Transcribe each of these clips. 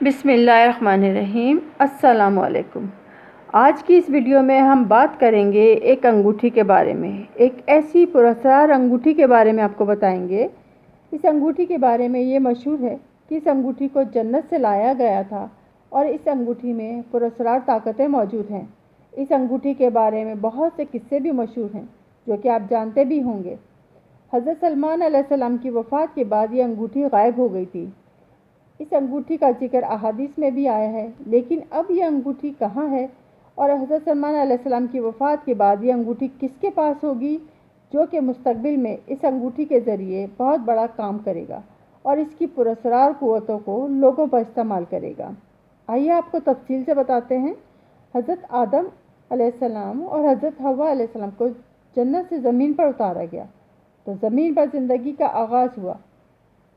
بسم اللہ الرحمن الرحیم۔ السلام علیکم۔ آج کی اس ویڈیو میں ہم بات کریں گے ایک انگوٹھی کے بارے میں، ایک ایسی پراسرار انگوٹھی کے بارے میں آپ کو بتائیں گے۔ اس انگوٹھی کے بارے میں یہ مشہور ہے کہ اس انگوٹھی کو جنت سے لایا گیا تھا اور اس انگوٹھی میں پراسرار طاقتیں موجود ہیں۔ اس انگوٹھی کے بارے میں بہت سے قصے بھی مشہور ہیں جو کہ آپ جانتے بھی ہوں گے۔ حضرت سلمان علیہ السلام کی وفات کے بعد یہ انگوٹھی غائب ہو گئی تھی۔ اس انگوٹھی کا ذکر احادیث میں بھی آیا ہے، لیکن اب یہ انگوٹھی کہاں ہے اور حضرت سلمان علیہ السلام کی وفات کے بعد یہ انگوٹھی کس کے پاس ہوگی جو کہ مستقبل میں اس انگوٹھی کے ذریعے بہت بڑا کام کرے گا اور اس کی پراسرار قوتوں کو لوگوں پر استعمال کرے گا۔ آئیے آپ کو تفصیل سے بتاتے ہیں۔ حضرت آدم علیہ السلام اور حضرت حوا علیہ السلام کو جنت سے زمین پر اتارا گیا تو زمین پر زندگی کا آغاز ہوا۔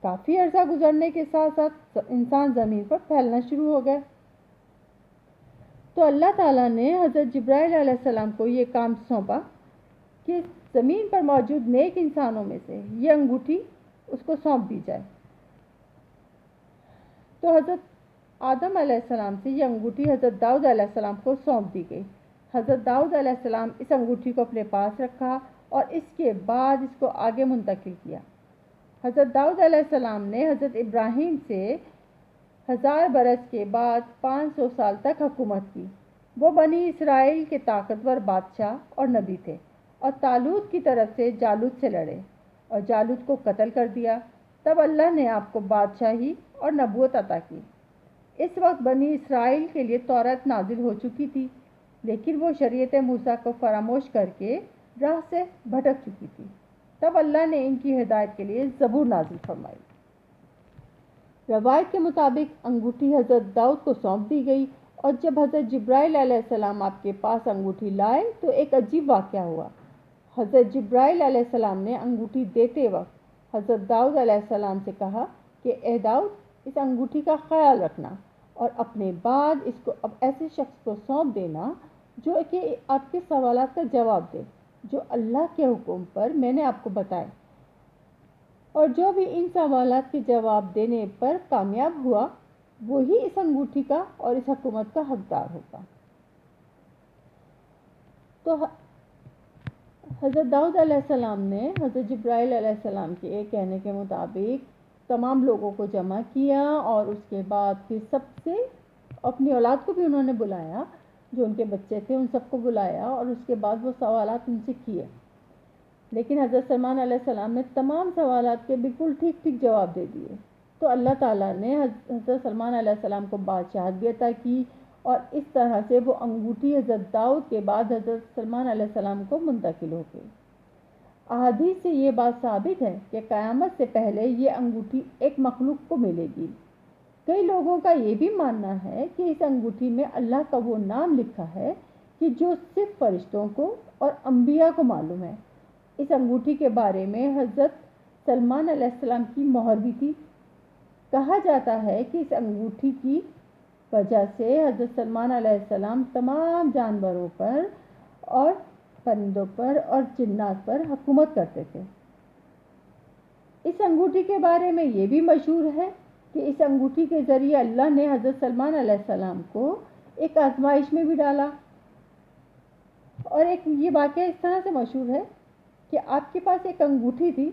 کافی عرصہ گزرنے کے ساتھ ساتھ انسان زمین پر پھیلنا شروع ہو گئے تو اللہ تعالیٰ نے حضرت جبرائیل علیہ السلام کو یہ کام سونپا کہ زمین پر موجود نیک انسانوں میں سے یہ انگوٹھی اس کو سونپ دی جائے۔ تو حضرت آدم علیہ السلام سے یہ انگوٹھی حضرت داؤد علیہ السلام کو سونپ دی گئی۔ حضرت داؤد علیہ السلام اس انگوٹھی کو اپنے پاس رکھا اور اس کے بعد اس کو آگے منتقل کیا۔ حضرت داؤد علیہ السلام نے حضرت ابراہیم سے 1000 برس کے بعد 500 سال تک حکومت کی۔ وہ بنی اسرائیل کے طاقتور بادشاہ اور نبی تھے اور طالوت کی طرف سے جالوت سے لڑے اور جالوت کو قتل کر دیا۔ تب اللہ نے آپ کو بادشاہی اور نبوت عطا کی۔ اس وقت بنی اسرائیل کے لیے تورات نازل ہو چکی تھی، لیکن وہ شریعت موسیٰ کو فراموش کر کے راہ سے بھٹک چکی تھی۔ تب اللہ نے ان کی ہدایت کے لیے زبور نازل فرمائی۔ روایت کے مطابق انگوٹھی حضرت داؤد کو سونپ دی گئی اور جب حضرت جبرائیل علیہ السلام آپ کے پاس انگوٹھی لائے تو ایک عجیب واقعہ ہوا۔ حضرت جبرائیل علیہ السلام نے انگوٹھی دیتے وقت حضرت داؤد علیہ السلام سے کہا کہ اے داؤد، اس انگوٹھی کا خیال رکھنا اور اپنے بعد اس کو اب ایسے شخص کو سونپ دینا جو کہ آپ کے سوالات کا جواب دے جو اللہ کے حکم پر میں نے آپ کو بتائے، اور جو بھی ان سوالات کے جواب دینے پر کامیاب ہوا وہی اس انگوٹھی کا اور اس حکومت کا حقدار ہوگا۔ تو حضرت داؤد علیہ السلام نے حضرت جبرائیل علیہ السلام کے کہنے کے مطابق تمام لوگوں کو جمع کیا اور اس کے بعد پھر سب سے اپنی اولاد کو بھی انہوں نے بلایا، جو ان کے بچے تھے ان سب کو بلایا اور اس کے بعد وہ سوالات ان سے کیے۔ لیکن حضرت سلمان علیہ السلام نے تمام سوالات کے بالکل ٹھیک ٹھیک جواب دے دیے تو اللہ تعالیٰ نے حضرت سلمان علیہ السلام کو بادشاہت بھی عطا کی اور اس طرح سے وہ انگوٹھی حضرت داؤد کے بعد حضرت سلمان علیہ السلام کو منتقل ہو گئی۔ احادیث سے یہ بات ثابت ہے کہ قیامت سے پہلے یہ انگوٹھی ایک مخلوق کو ملے گی۔ کئی لوگوں کا یہ بھی ماننا ہے کہ اس انگوٹھی میں اللہ کا وہ نام لکھا ہے کہ جو صرف فرشتوں کو اور انبیاء کو معلوم ہے۔ اس انگوٹھی کے بارے میں حضرت سلمان علیہ السلام کی مہر بھی تھی۔ کہا جاتا ہے کہ اس انگوٹھی کی وجہ سے حضرت سلمان علیہ السلام تمام جانوروں پر اور پرندوں پر اور جنات پر حکومت کرتے تھے۔ اس انگوٹھی کے بارے میں یہ بھی مشہور ہے کہ اس انگوٹھی کے ذریعے اللہ نے حضرت سلمان علیہ السلام کو ایک آزمائش میں بھی ڈالا، اور ایک یہ واقعہ اس طرح سے مشہور ہے کہ آپ کے پاس ایک انگوٹھی تھی،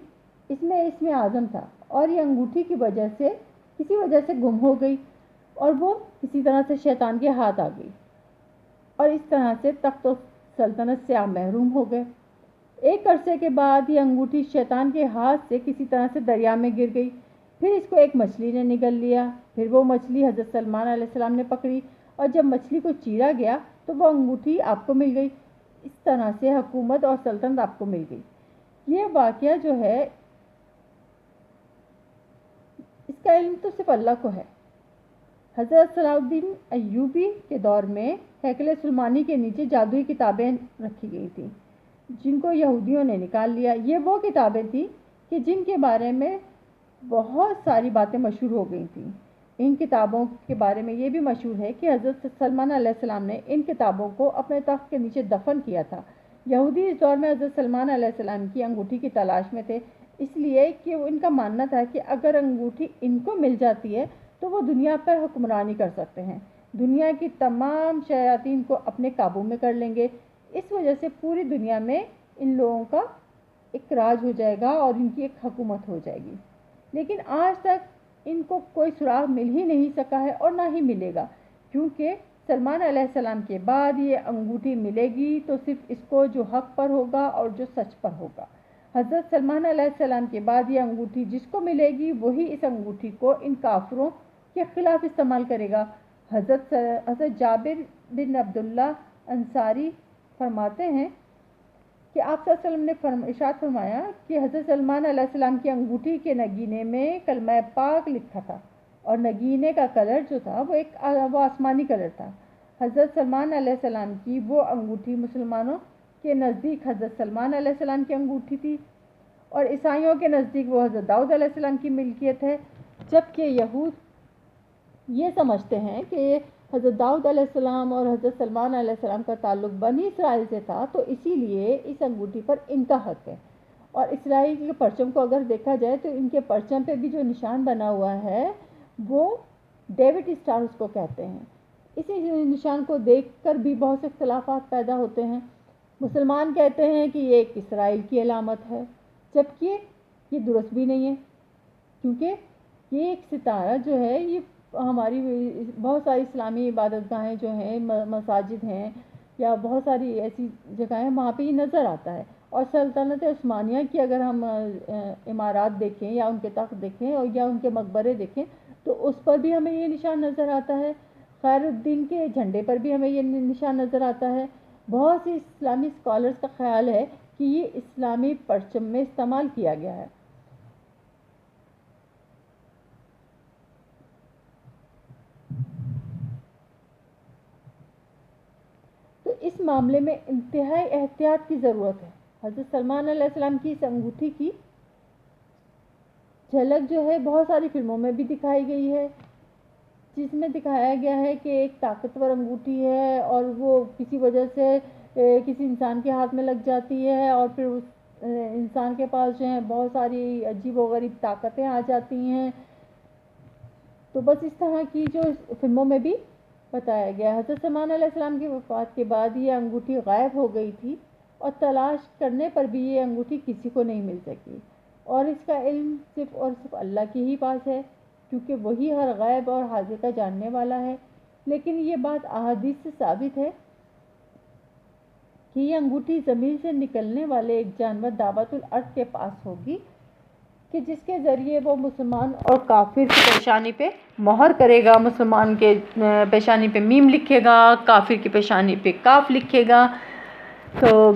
اس میں اسم اعظم تھا اور یہ انگوٹھی کی وجہ سے کسی وجہ سے گم ہو گئی اور وہ کسی طرح سے شیطان کے ہاتھ آ گئی اور اس طرح سے تخت و سلطنت سے آپ محروم ہو گئے۔ ایک عرصے کے بعد یہ انگوٹھی شیطان کے ہاتھ سے کسی طرح سے دریا میں گر گئی، پھر اس کو ایک مچھلی نے نگل لیا، پھر وہ مچھلی حضرت سلمان علیہ السلام نے پکڑی اور جب مچھلی کو چیرا گیا تو وہ انگوٹھی آپ کو مل گئی۔ اس طرح سے حکومت اور سلطنت آپ کو مل گئی۔ یہ واقعہ جو ہے اس کا علم تو صرف اللہ کو ہے۔ حضرت صلاح الدین ایوبی کے دور میں ہیکل سلیمانی کے نیچے جادوئی کتابیں رکھی گئی تھیں جن کو یہودیوں نے نکال لیا۔ یہ وہ کتابیں تھیں کہ جن کے بارے میں بہت ساری باتیں مشہور ہو گئی تھیں۔ ان کتابوں کے بارے میں یہ بھی مشہور ہے کہ حضرت سلمان علیہ السلام نے ان کتابوں کو اپنے تخت کے نیچے دفن کیا تھا۔ یہودی اس دور میں حضرت سلمان علیہ السلام کی انگوٹھی کی تلاش میں تھے، اس لیے کہ ان کا ماننا تھا کہ اگر انگوٹھی ان کو مل جاتی ہے تو وہ دنیا پر حکمرانی کر سکتے ہیں، دنیا کی تمام شیاطین کو اپنے قابو میں کر لیں گے۔ اس وجہ سے پوری دنیا میں ان لوگوں کا ایک راج ہو جائے گا اور ان کی ایک حکومت ہو جائے گی۔ لیکن آج تک ان کو کوئی سراغ مل ہی نہیں سکا ہے اور نہ ہی ملے گا، کیونکہ سلمان علیہ السلام کے بعد یہ انگوٹھی ملے گی تو صرف اس کو جو حق پر ہوگا اور جو سچ پر ہوگا۔ حضرت سلمان علیہ السلام کے بعد یہ انگوٹھی جس کو ملے گی وہی اس انگوٹھی کو ان کافروں کے خلاف استعمال کرے گا۔ حضرت جابر بن عبداللہ انصاری فرماتے ہیں کہ آپ صلی اللہ علیہ وسلم نے ارشاد فرمایا کہ حضرت سلمان علیہ السلام کی انگوٹھی کے نگینے میں کلمہ پاک لکھا تھا، اور نگینے کا کلر جو تھا وہ آسمانی کلر تھا۔ حضرت سلمان علیہ السلام کی وہ انگوٹھی مسلمانوں کے نزدیک حضرت سلمان علیہ السلام کی انگوٹھی تھی، اور عیسائیوں کے نزدیک وہ حضرت داؤد علیہ السلام کی ملکیت ہے، جبکہ یہود یہ سمجھتے ہیں کہ حضرت داؤد علیہ السلام اور حضرت سلمان علیہ السلام کا تعلق بنی اسرائیل سے تھا، تو اسی لیے اس انگوٹھی پر ان کا حق ہے۔ اور اسرائیل کے پرچم کو اگر دیکھا جائے تو ان کے پرچم پہ بھی جو نشان بنا ہوا ہے وہ ڈیوڈ اسٹار اس کو کہتے ہیں۔ اسی نشان کو دیکھ کر بھی بہت سے اختلافات پیدا ہوتے ہیں۔ مسلمان کہتے ہیں کہ یہ ایک اسرائیل کی علامت ہے، جبکہ یہ درست بھی نہیں ہے، کیونکہ یہ ایک ستارہ جو ہے یہ ہماری بہت ساری اسلامی عبادت گاہیں جو ہیں، مساجد ہیں یا بہت ساری ایسی جگہیں وہاں پہ یہ نظر آتا ہے۔ اور سلطنت عثمانیہ کی اگر ہم عمارات دیکھیں یا ان کے تخت دیکھیں اور یا ان کے مقبرے دیکھیں تو اس پر بھی ہمیں یہ نشان نظر آتا ہے۔ خیر الدین کے جھنڈے پر بھی ہمیں یہ نشان نظر آتا ہے۔ بہت سی اسلامی اسکالرز کا خیال ہے کہ یہ اسلامی پرچم میں استعمال کیا گیا ہے۔ تو اس معاملے میں انتہائی احتیاط کی ضرورت ہے۔ حضرت سلمان علیہ السلام کی اس انگوٹھی کی جھلک جو ہے بہت ساری فلموں میں بھی دکھائی گئی ہے، جس میں دکھایا گیا ہے کہ ایک طاقتور انگوٹھی ہے اور وہ کسی وجہ سے کسی انسان کے ہاتھ میں لگ جاتی ہے اور پھر اس انسان کے پاس جو ہے بہت ساری عجیب و غریب طاقتیں آ جاتی ہیں۔ تو بس اس طرح کی جو فلموں میں بھی بتایا گیا۔ حضرت سلمان علیہ السلام کی وفات کے بعد یہ انگوٹھی غائب ہو گئی تھی اور تلاش کرنے پر بھی یہ انگوٹھی کسی کو نہیں مل سکی، اور اس کا علم صرف اور صرف اللہ کے ہی پاس ہے، کیونکہ وہی ہر غائب اور حاضر کا جاننے والا ہے۔ لیکن یہ بات احادیث سے ثابت ہے کہ یہ انگوٹھی زمین سے نکلنے والے ایک جانور دابۃ الارض کے پاس ہوگی، کہ جس کے ذریعے وہ مسلمان اور کافر کی پیشانی پہ مہر کرے گا، مسلمان کے پیشانی پہ میم لکھے گا، کافر کی پیشانی پہ کاف لکھے گا۔ تو